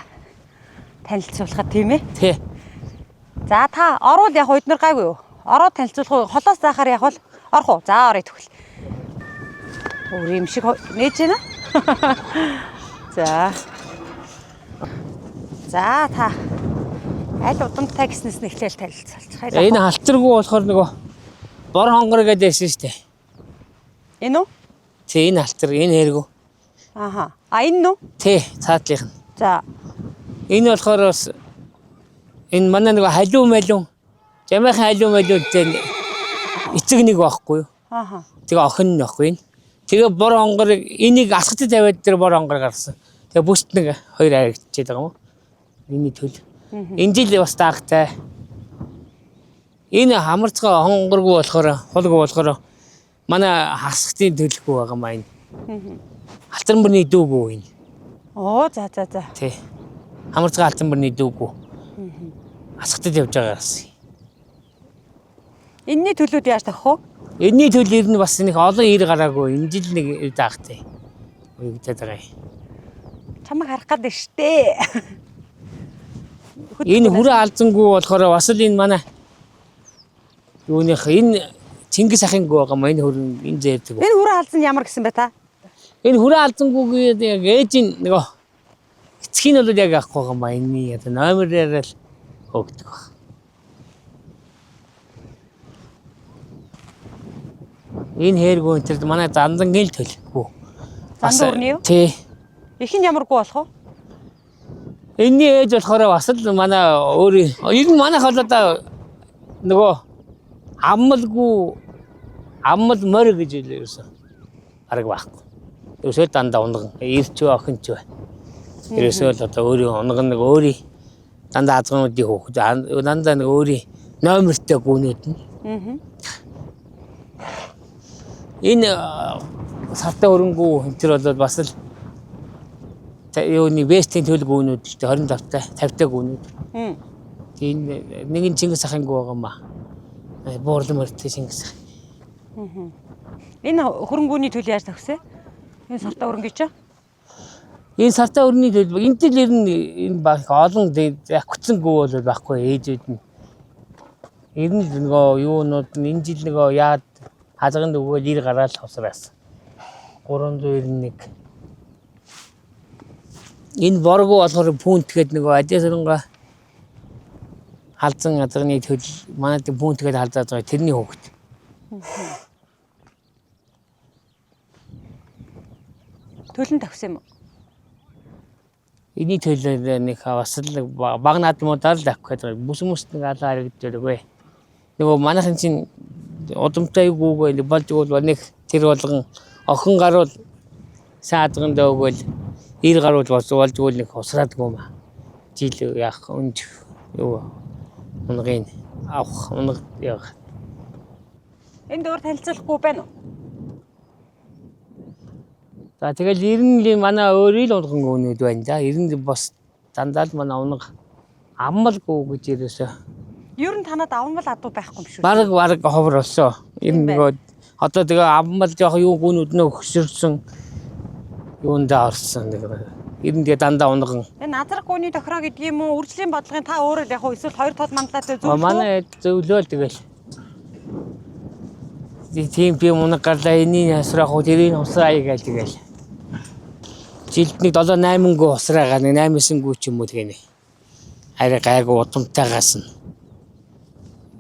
Танилцуулахад тийм ээ. Тий. За та орвол яг эднэр гайгүй юу? Ороод танилцуулах уу? Холоос заахаар яг бол орох уу? За орё тэгвэл. Өөр юм шиг нээж байна. За. За та аль удамтай гэснээс нь эхлээл танилцуулчих. Энэ халтргүй болохоор нөгөө бор хонгор гэдэг байсан шүү дээ. Энэ үү? Тий, энэ халтар, энэ хэрэгүү. Аха. А энэ үү? Тий, цаатлынх нь. За. Энэ болохоор бас энэ манай нөгөө халиу малиун жамайхан халиу малиун дээр эцэг нэг байхгүй юу? Аха. Тэгээ охин нь байхгүй энэ. Тэгээ бор хонгорыг энийг алхацад тавиад тэр бор хонгор гарсан. Тэгээ бүст нэг хоёр харагдчихээд байгаа юм уу? Миний төл. Энэ жил бас таагтай. Энэ хамарцгаа хонгоргүй болохоор хулгүй болохоор манай хасгтын төлөхгүй байгаа маа энэ. Алтан бүрний дүүгүү энэ. Оо за. Тий. Хамарцгаа алтан бүрний дүүгүү. Хасгтад явж байгаа гэсэн. Энэний төлөвд яаж тавих вэ? Энэний төлөв нь бас нэг олон ир гараагүй. Энэ жил нэг таагтай. Үгдээд байгаа юм. Чамайг харах гээд штэ. Энэ хүрээ алзангүй болохоор бас л энэ манай юуных энэ Чингис ахын гоо байгаа маа энэ хөрөнгө энэ зээрдэг. Энэ хүрээ алзан ямар гэсэн бэ та? Энэ хүрээ алзангүйгээд яг ээжийн нөгөө эцгийн бол яг авахгүй байгаа маа энэ одоо номерээр л өгдөг баг. Энэ хэргүү энэ манай зандангийн л төлөхгүй. Зандан өрний юу? Тий. Их нь ямаргүй болох уу? Энэний ээж болохоор бас л манай өөрийн ер нь манайх бол одоо нөгөө аммал морь гэж хэлсэн. Арга байхгүй. Ерөөсөө дандаа унган ирч охин ч бай. Ерөөсөө л одоо өөрийн унган нэг өөрийн дандаа азгуудын хөөх дандаа нэг өөрийн номертой гүнүүд нь. Энэ сартаа хөрөнгөө энэ төр бол бас л юуны вестийн төлөв гүнүүд л 25 та 50 та гүнүүд. Энэ нэг нь Чингис ахын гоо байгаа маа. Буурлын мөртэй Чингис. Энэ хөрөнгөний төлөв яаж тавьсан? Энэ сартаа хөрөнгө гэж? Энэ сартаа хөрөнгөний төлөв энэ тэл ер нь энэ баг олонягцсан гоо бол байхгүй ээжүүд нь. Ер нь нөгөө юунууд энэ жил нөгөө яад хазганд өгөөл ир гараал авсраас 391. Энэ боргоо болохоор пүнт гээд нөгөө ажисранга халзан азганы төлөв манай пүнт гээд халзаад байгаа тэрний хөөхт. Төлөн тавьсан юм уу? Эний төлөв нэг бас л баг наадмуудаар л авах гэдэг. Бүс хүмүүст нэг алаа харагддаг үгүй. Нөгөө манайхан чинь удамтай юугүй болж бол нэг тэр болгон охин гаруул саадганд өгөөл ир гаруул болж нэг усраадгүй маа. Жил яах өнж юу унгийн авах унг яг. Энэ дөр танилцуулахгүй байна уу? За тэгэл 90-ийн манай өөрийн л унган гүнүүд байна да. 90 бас дандаа л манай унг аммалгүй гэж ерөөсөө. Ер нь танад авмал адуу байхгүй юм шүү. Бараг ховор болсон. Энэ нөгөө одоо тэгээ аммал жоох юу гүнүүд нөө хөсөрсөн юундаа орсон нэг. Ер нь тэгээ дандаа унган. Энэ назар гүний тохироо гэдэг юм уу? Үржлийн бодлогын та өөрөө яг эсвэл хоёр тод манлаатай зөвлөө. Манай зөвлөөл тэгэл. Тийм би мунаг гарлаа энийг асрах уу тэрийг усраа гээл тэгэл. Жилд нэг 7-8 гоо усраагаа нэг 8-9 гоо ч юм уу тэгээ. Арай гайгүй удамтайгаас нь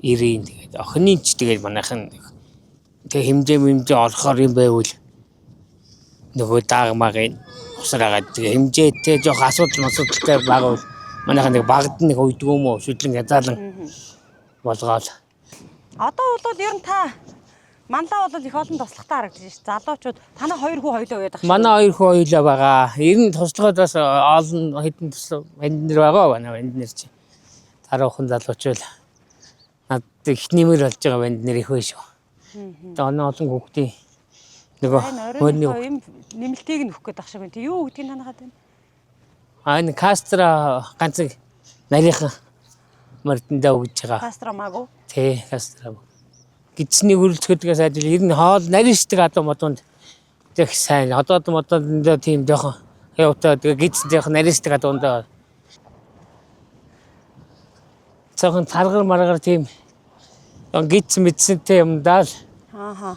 ирийн тэгээд охины ч тэгээд манайхан тэг хэмжээ олохоор юм байвал нөгөө даагмагийн усраагаад тэг хэмжээтэй жоох асуудалтай байгавал манайхан нэг багд нэг уйдгүй юм уу шүтлэн язаалан болгоол. Одоо бол ер нь та манлаа бол их олон туслахтай харагдаж ш. Залуучууд танаа хоёр хүү хоёлоо уяад байгаа ш. Манай хоёр хүү хоёлоо байгаа. Ер нь туслахад бас олон хэдэн туслах энд нэр байгаа байна энд нэр чи. Таруухан залуучул над их нэмэр болж байгаа банд нэр их вэ шүү. Тэгээ олон хүүхдийн нөгөө юм нэмэлтийг нөхөх гээд ах шиг байна. Тэг юу гэдгийг танахад байна? Энэ кастра ганцыг нарийнхан мөрдөндөө өгж байгаа. Кастра магу. Тий, кастра. Гидсний хөрөлцөхөөдгөөс адил ер нь хоол нарийншдаг одоо модонд тэг сайн. Одоо модонд тийм жоохон явтаа тэгээ гидс жоохон нарийншдаг адуундаа. Цахан царгар маргаар тийм гидс мэдсэнтэй юм даа л. Ааха.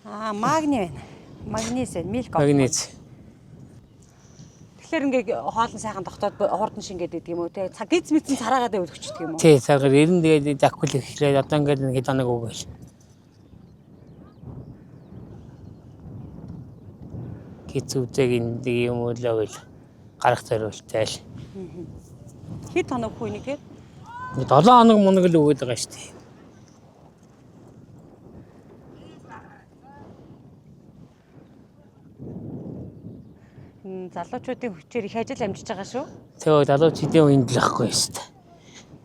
Магний байна. Магнис байна. Милк. Магнис. Тэгэхээр ингээ хоолн сайхан тогтоод хурдан шингээд идэг юм уу те. Гидс мэдсэн цараагаад өвлөгчдөг юм уу? Тий, царгар ер нь тэгээд закул ихлээ одоо ингээд нэг ханаг өгөөл. Гидс үзэг энэ юм уу л өгөөл. Гарах зориултай л. Хэд хоног хүү нэг те? 7 хоног мунаг л өгöd байгаа шүү дээ. Залуучуудын хүчээр их ажил амжиж байгаа шүү. Тэгээ залуучдын үеинд л ахгүй шүү дээ.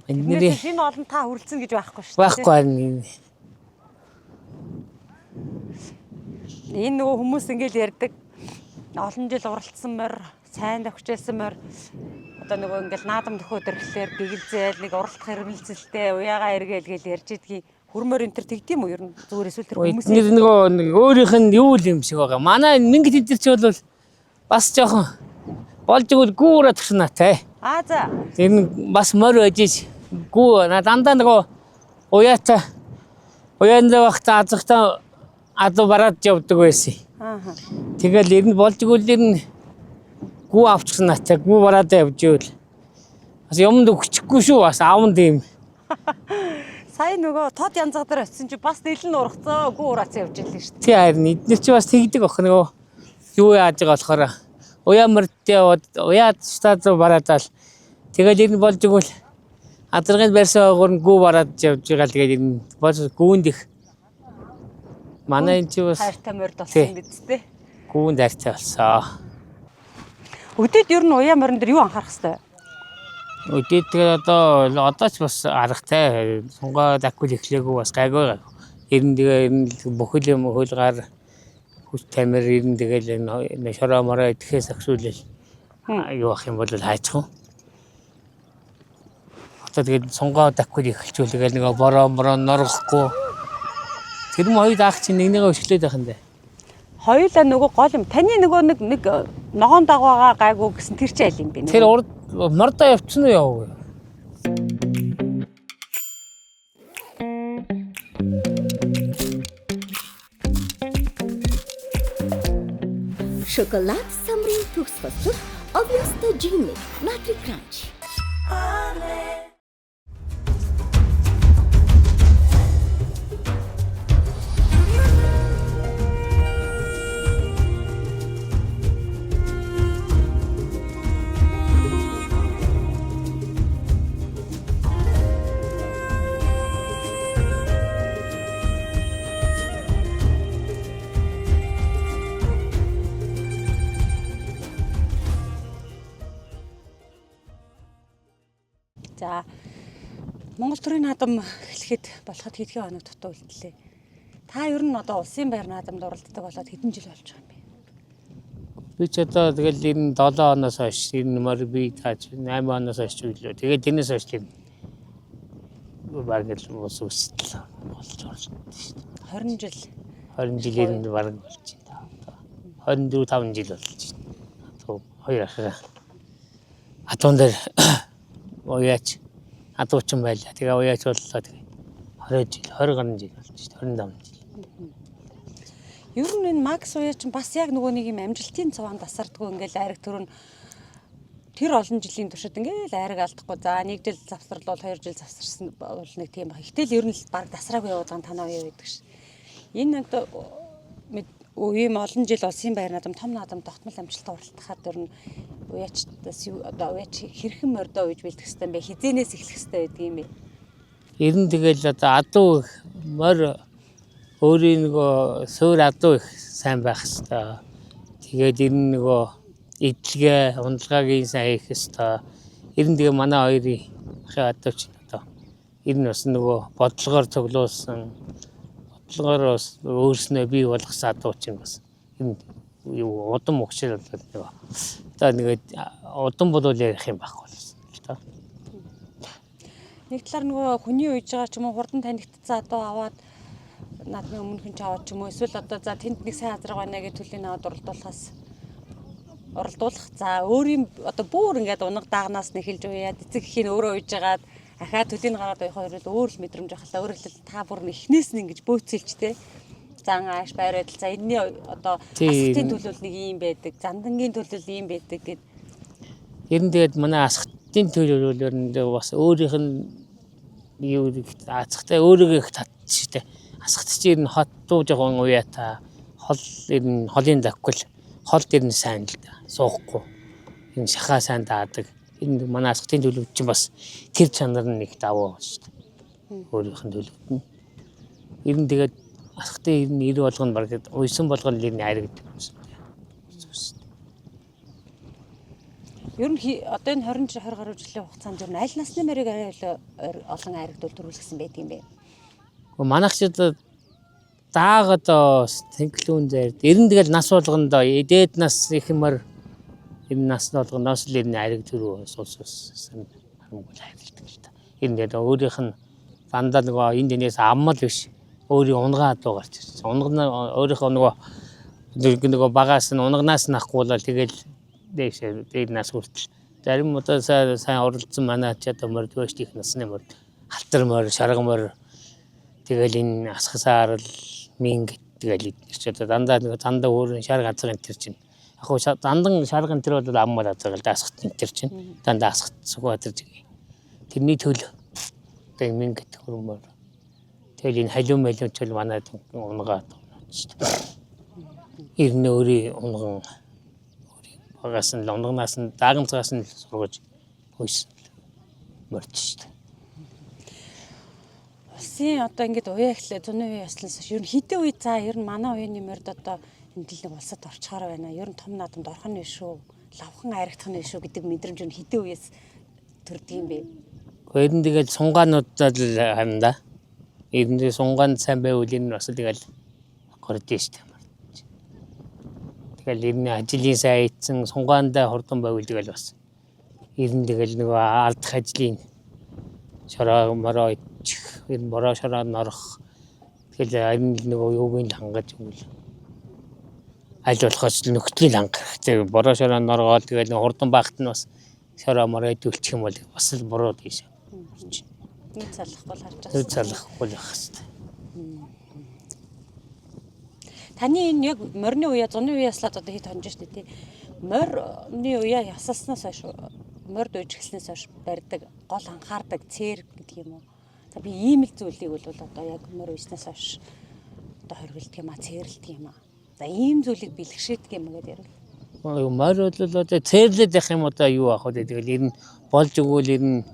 Эндний энэ олон та хүрэлцэн гэж байхгүй шүү. байхгүй харин энэ нөгөө хүмүүс ингээл ярьдаг олон жил уралдсан морь, сайн давхижсэн морь одоо нөгөө ингээл наадам төхөө дөрхлөөр гэгэлзээл нэг уралдах хэрэмэлцэлтэй уяагаа эргээл гэж ярьж идгийг хөрмөр энэ төр тэгдэм үү ер нь зүгээр эсвэл тэр хүмүүс нөгөө өөрийнх нь юу л юм шиг байгаа. Манай нэг тэд нар ч бол бас жоохон болж игэл гүүрэ төгснөтэй. За. Энэ бас морь өөжиж гүү дандаа нөгөө уяатай Уяндаа багтаа азахтаа адуу бараад явдаг байсан. Ааха. Тэгэл ер нь болжгүй л ер нь гүү авчихсан натаа гүү бараад явж ивэл бас юмд өгчихгүй шүү бас аавн тийм. Сая нөгөө тод янзаг дээр очисон чи бас дэлэн ургацаа гүү ураац явж ирлээ шүү дээ. Тий харин эдгээр чи бас тэгдэг ах нөгөө юу яаж байгаа болохоор уяа мөртөө уяа стад бараадал тэгэл ер нь болжгүй л адаргын барьсан гурн гүү бараад явж байгаа л тэгээд ер нь бол гүүнд их манай энэ чи бас Хайртай морд болсон юм биз дээ. гүүнд хайртай болсон. Өдөөд ер нь уяа морин дээр юу анхаарах хэвээр? Өдөөд тэгээд одоо ч бас аргатай сунгаа дакгүй эхлэегүй бас гайгүй. Ер нь тэгээ бүхэл юм хөлгаар хүч тамир ер нь тэгэл энэ шороо мороо идэхээс ахшуулэл юу ах юм бол хайцгүй. Одоо тэгээд сунгаа дакгүй эхэлчихвэл нөгөө бороо норгохгүй. Тэр юм хоёр даах чинь нэгнийгээ өшглээд байх юм даа. Хоёулаа нөгөө гол юм. Таны нөгөө нэг ногоон дагваагаа гайгүй гэсэн тэр чи аль юм бэ? Тэр урд мордоо явчихсан уу яваагүй. Шоколад самрын төгс босдог Obviously Jimmy Nutri Crunch. За Монгол төрийн наадам эхлэхэд болоход хэдхэн хоног дутуу үлдлээ. Та ер нь одоо улсын байр наадамд оролцдог болоод хэдэн жил болж байгаа юм бэ? Би ч одоо тэгэл ер нь 7 оноос хойш ер нь мөр би тааж 8 оноос хойш үлээ. Тэгээд тэрнээс хойш тийм баг л ус үстэл болж орж байна шүү дээ. 20 жил. 20 жилээр нь баг болж байна. 24 5 жил болж байна. Одоо хоёр ахаа. Атон дээр уяач адуучин байлаа. Тэгээ уяач боллоо тэгээ 20 жил 20 гаруй жил болж байна. 25 жил. Ер нь энэ Макс уяач бас яг нөгөө нэг юм амжилтын цаваанд тасардгүй ингээл айраг төрн тэр олон жилийн туршид ингээл айраг алдахгүй. За нэг жил завсарлал 2 жил завсарсан бол нэг тийм баг. Гэтэл ер нь л баг тасраагүй явуулган танаа юу гэдэг ш. Энэ одоо ийм олон жил улсын байр наадам том наадам тогтмол амжилттай оролцоход ер нь уяачдаас юу одоо уяач хэрхэн мордоо үйж бэлдэх хэвээр юм бэ? Хизээнээс эхлэх хэвээр байдаг юм бэ? Ер нь тэгэл одоо адуу их морь өөрийн нөгөө суур адуу их сайн байх хэвээр. Тэгээд ер нь нөгөө эдлэгээ унтлагаагийн сайн хийх хэвээр. Ер нь тэгээ манай хоёрын ахын адууч одоо ер нь бас нөгөө бодлогоор цуглуулсан бодлогоор бас өөрснөө бий болгосон адууч юм бас. Энэ юу удам өгчл болоод одоо нэг удам бодвол ярих юм байхгүй болсон л тоо. Нэг талаар нөгөө хүний үйж байгаа ч юм уу хурдан танигдсан адуу аваад наадмын өмнөхөн ч аваад ч юм уу эсвэл одоо за тэнд нэг сайн азраг байна гэж төлөв аваад оролдуулах. За өөрийн одоо бүр ингээд унаг даагнаас нь эхэлж уяад эцэг ихийн өөрөө үйж байгаад ахаа төлөв гараад байх хоёр л өөр л мэдрэмж ахлаа. Өөрөөр хэлбэл та бүр эхнээс нь ингэж бөөцөлчтэй. Зан ааш байрал за энэний одоо асхтын төлөв нэг юм байдаг. Зандангийн төлөв ийм байдаг гэд. Ер нь тэгээд манай асхтын төлөв ер нь бас өөрийнх нь юу асхтай өөрийгөө их татчихтэй. Асхт чи ер нь хот дуу жоохон уяата. Хол ер нь холын даггүй хол ер нь сайн л да. Суухгүй. Энэ шахаа сайн даадаг. Энэ манай асхтын төлөв чинь бас тэр чанар нь их давуу шүү дээ. Өөрийнх нь төлөвд нь. Ер нь тэгээд асхтын ер нь 90 болгоно баг уйсан болгоно ер нь хайрагдаг юм шиг. Ер нь одоо энэ 20 гаруй жилийн хугацаанд ер нь аль насны морийг арай олон айрагдвал төрүүлсэн байдаг юм бэ? Манайх ч одоо даагад тэнглүүн зайр ер нь тэгэл нас болгондоо эдээд нас их юмар энэ нас болгоноос л ер нь айраг төрөө суулсан хамгийн хайрладаг л та. Ер нь одоо өөрийнх нь дандаа нөгөө энд энэс аммал биш өөрийн унгаа адуу гарч ирсэн. Унга нь өөрийнхөө нөгөө багаас нь унгнаас нь ахгүй бол тэгэл дээр нас хүртэл зарим одоо сайн оролцсон манай ч одоо морд өшт их насны морд халтар морь шарга морь Тэгэл энэ асхасаар л минг тэгэл ирч одоо дандаа өөр шар газар энэ төр чинь. Яг хуу дандан шарган тэр бол аммал газар л асхт энэ төр чинь. Дандаа асхт Сүхбаатар жиг. Тэрний төлөө одоо минг гэдэг хөрмөр. Тэгэл энэ халиун малиун ч бол манайд унгаад шүү дээ. Ирнэ өөрийн унган багаас нь унганаас нь даагамцаас нь сургаж хойсон мөрч шүү дээ. Улсын одоо ингэж уяа эхлээ 100-ны үе яслаас ер нь хэдэн үе за ер нь манай үеийн морд одоо энэ дэлэг улсад орчхоор байна. Ер нь том наадамд орох нь шүү. Лавхан харагдах нь шүү гэдэг мэдрэмж нь хэдэн үеэс төрдөг юм бэ? Ер нь тэгэл сунгаануудад л харна да. Ер нь сунгаан сайн байвал энэ бас тэгэл гордё шүү дээ. Тэгэл ер нь ажлын сайн ийдсэн сунгаандаа хурдан байвал тэгэл бас ер нь тэгэл нөгөө ардах ажлын шороо мороо ер нь бороо шороо норох тэгэл энэ нөгөө юуг нь хангаж өгвөл аль болохоос нөхдөгийг хангах. Тэг бороо шороо норгоод тэгэл хурдан багт нь бас шороо мороо идүүлчих юм бол бас л буруу тийш. Нэг залахгүй л харж байгаа. Тэг залахгүй л байх хэвээр. Таны энэ яг морины үе 100-ны үе яслаад одоо хэд хонж штэ тий. Морины үе ясалснаас хойш морд үеж эхэлснээс хойш барьдаг гол анхаардаг цээр гэдэг юм уу? За би ийм л зүйлийг бол одоо яг мор үеснээс хойш одоо хоригддаг юм а, цээрлдэг юм а. За ийм зүйлийг бэлгшээдэг юм гэдэг ярил. Мор бол одоо цээрлээд байх юм одоо юу аах вэ? Тэгэл ер нь болж өгвөл ер нь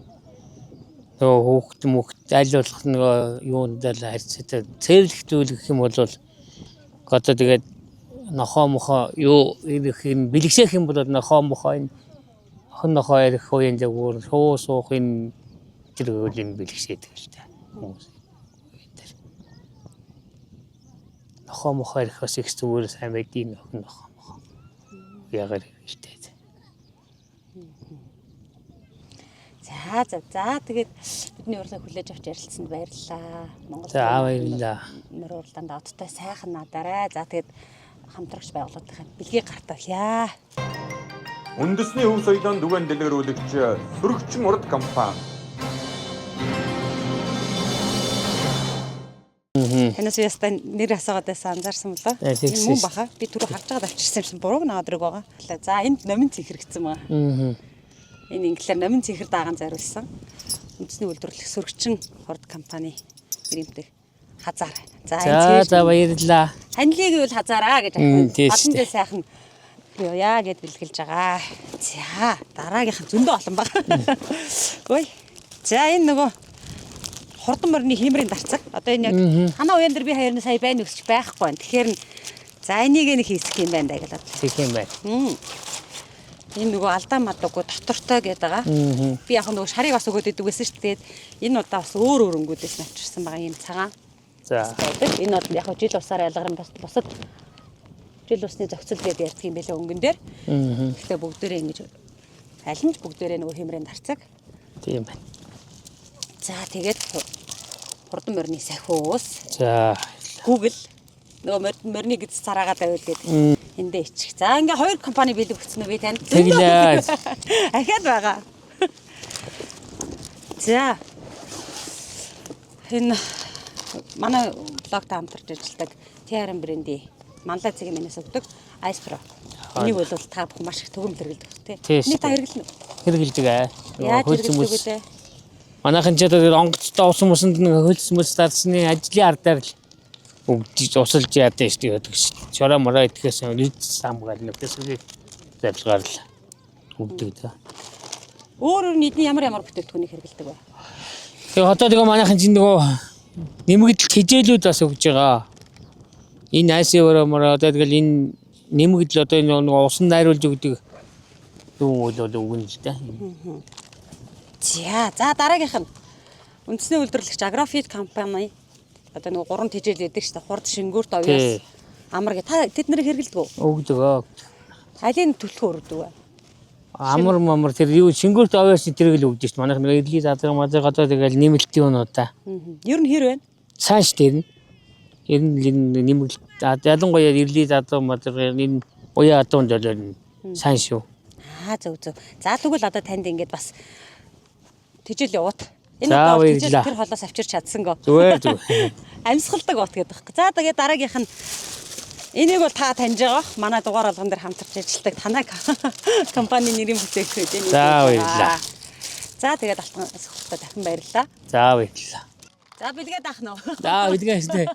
нөгөө хүүхд мөхд аль болох нөгөө юундаа л харьцаатай цээрлэх зүйл гэх юм бол одоо тэгээд нохоо мохоо юу ирэх юм бэлгшээх юм бол нохоо мохоо энэ хон нохоо ирэх үеийн загвар шуу суух энэ тэр үеийн бэлгшээдэг л та хүмүүс. Нохоо мохоо ирэх бас их зүгээр сайн байдгийг нохоо мохоо яагаад хэлтэй. За тэгээд бидний урилга хүлээж авч ярилцсанд баярлалаа. Монгол баярлалаа. Мөр уралдаанд одтой сайхан надаарай. За тэгээд хамтрагч байгууллагын бэлгийг гартуулъя. Үндэсний өв соёлын дүгэн дэлгэрүүлэгч Сөрөгчин урд компани. Танаас яста нэр асуугаад байсан анзаарсан болоо. Энэ мөн баха. Би түрүү харж байгаад авчирсан юмсан бурууг наваад ирэг байгаа. За энд номин цэг хэрэгцсэн байгаа. Энэ инглээр номин цэхэр дааган зариулсан. Үндэсний үйлдвэрлэх Сөрөгчин урд компани ирэмтэг хазаар. За баярлалаа. Танилыг бол хазаараа гэж хатандээ сайхан яа гэд бэлгэлж байгаа. За дараагийнх зөндөө олон баг. Ой. За энэ нөгөө хурдан морины хиймрийн дарцаг. Одоо энэ яг танаа уян дээр би хоёрын сая байна өсч байхгүй байна. Тэгэхээр за энийг нэг хийсэх юм байна даа гэж бодлоо. Хийх юм байна. Энэ нөгөө алдаа мадаггүй дотортой гэдэг байгаа. Би яг нөгөө шарыг бас өгөөд идэг байсан шүү дээ. Энэ удаа бас өөр өнгүүдээс навчирсан байгаа юм цагаан. За. Энэ бол яг жил усаар ялгарсан бас бусад жил усны зохицол гэдэг ярьдаг юм байлаа өнгөн дээр. Гэхдээ бүгдээрээ ингэж аль нь бүгдээрээ нөгөө хэмрийн дарцаг. Тийм байна. За тэгээд хурдан морины сахиус. За. Google нөгөө морины гэж цараагаад байвал гэдэг. Эндээ ичих. За ингээ хоёр компани бэлэг өгсөн үү би танд. Тэглээ. Ахаад байгаа. За. Энэ манай блогт хамтарч ажилладаг TRM брендийн манлай цэгийн минээс өгдөг Ice Pro. Энийг бол та бүхэн маш их төгөмөл хэрэглэдэг тий. Энийг та хэрэглэнэ үү? Хэрэглэдэг аа. Яаж хэрэглэдэг вэ? Манайхан ч одоо онгоцтой усан мусанд нэг хөлсмөс дарсны ажлын ардаар л өгдөж усалж яадаг шүү дээ. Шороо мороо идэхээс нийт самгаал нэгээс зарилгаар л өгдөг та. Өөр нийтний ямар бүтээгдэхүүнийг хэрэглэдэг вэ? Тэгээ одоо тэгээ манайхан чинь нөгөө нэмэгдэл хижээлүүд бас өгж байгаа. Энэ айсвараа мороо тэгэл энэ нэмэгдэл одоо нөгөө усан найруулж өгдөг юу бол өгнө л дээ. За дараагийнх нь үндэсний үйлдвэрлэгч Агрофит компани одоо нөгөө 3 тижэл байдаг шүү дээ. Хурд шингүүрт оюус амар гэ та тэд нарыг хэрэглэдэг үү? Өгдөг. Алийг төлхөө өргөдөг вэ? Амар мамар тэр юу шингүүрт оюус тэрийг л өгдөг шүү дээ. Манайх нэг эдлийн задраг мазаг одоо тэгэл нэмэлтийн өнөөтэй. Ер нь хэр вэ? Цааш дээр нь ер нь нэмэлт ялангуяа эдлийн задраг мазаг энэ уяа адуунд бол сайн шүү. Зөв. За тэгвэл одоо танд ингээд бас тижэл явуут Энэ За, одоо баярлалаа. тэр холоос авчирч чадсангаа. Зүгээр зүгээр. Амьсгалдаг бот гэдэг байхгүй. За тэгээд дараагийнх нь энийг бол та таньж байгаа бах. Манай дугаар алган дээр хамтарч ажилладаг танай компани нэрийн бүтээгдэхүүн энэ. За, баярлалаа. За тэгээд алтан сүхтээ дахин баярлалаа. За баярлалаа. За бидгээд ах нөө. За бидгээ штэ.